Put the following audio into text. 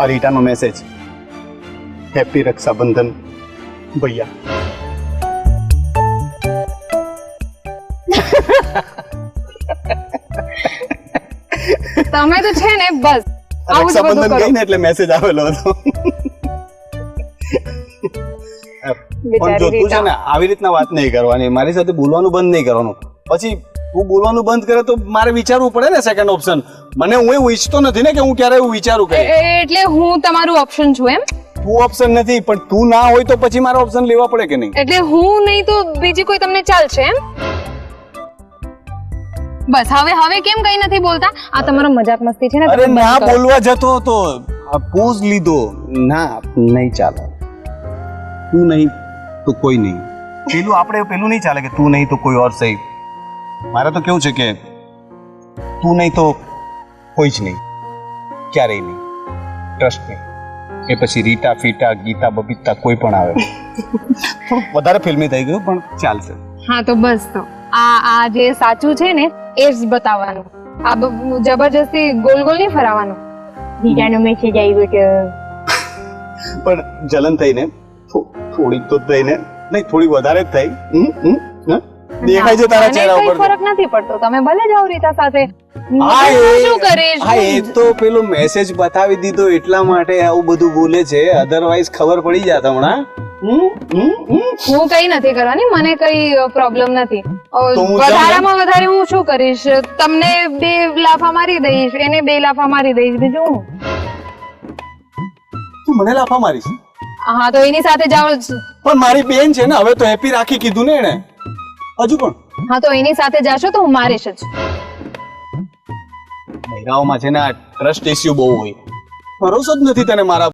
આ રીટાનો message, happy Rakshabandhan ભૈયા. તમે તો છે ને બસ આવું જ બધું રક્ષાબંધન કરો. ગઈ ને એટલે મેસેજ આવેલો હતો. પણ જો તું છે ને આવી રીતના વાત નહીં કરવાની, મારી સાથે બોલવાનું બંધ નહીં કરવાનું. પછી તું બોલવાનું બંધ કરે તો મારે વિચારવું પડે ને સેકન્ડ ઓપ્શન. હું એવું ઈચ્છતો નથી ને કે હું ક્યારે એવું વિચારું કે એટલે હું તમારું ઓપ્શન છું એમ? તું ઓપ્શન નથી, પણ તું ના હોય તો પછી મારા ઓપ્શન લેવા પડે કે નહીં? એટલે હું નહીં તો બીજી કોઈ તમને ચાલશે એમ? બસ હવે કેમ કઈ નથી બોલતા? આ તમારો મજાક મસ્તી છે ને, અરે તમે બંધ ના કરો. બોલવા જતો હતો, પોઝ લીધો. ના નહીં ચાલે, તું નહીં તો કોઈ નહીં. પેલું નહીં ચાલે કે તું નહીં તો કોઈ ઓર સહી. મારે તો કેવું છે કે તું નહીં તો કોઈ જ નહીં, ક્યારેય નહીં. ટ્રસ્ટ નહીં. એ પછી રીટા ફીટા ગીતા બબીતા કોઈ પણ આવે. વધારે ફિલ્મી થઈ ગયું પણ ચાલશે. હા તો બસ, તો આ જે સાચું છે ને એ જ બતાવવાનું. આ જબરજસ્તી ગોલ ગોલ નહીં ફરાવાનું. રીટાનો મેસેજ આવ્યો છે. પણ જલન થઈને થોડીક તો થઈને નહીં, થોડી વધારે જ થઈ. દેખાય છે તારા મને ચહેરા કઈ ઉપર. ફરક નથી પડતો, તમે ભલે જાઓ રીતા સાથે. હા, હું શું કરીશ? હા, એ તો પેલો મેસેજ બતાવી દીધો એટલા માટે આવું બધું બોલે છે, અધરવાઇઝ ખબર પડી જાત હમણાં. હું કઈ નથી કરવાની, મને કઈ પ્રોબ્લેમ નથી. તો હું વધારામાં વધારે હું શું કરીશ? તમને 2 લાફા મારી દઈશ, એને 2 લાફા મારી દઈશ, બીજું હું. તું મને લાફા મારીશ? હા તો એની સાથે જાઓ જ. પણ મારી બેન છે ને, હવે તો હેપી રાખી કીધું ને એને. હજુ પણ હા તો એની સાથે જાશો તો હું મારીશ જ. મહિલાઓમાં છે ને આ ટ્રસ્ટ ઇસ્યુ બહુ હોય. ભરોસો જ નથી તને મારા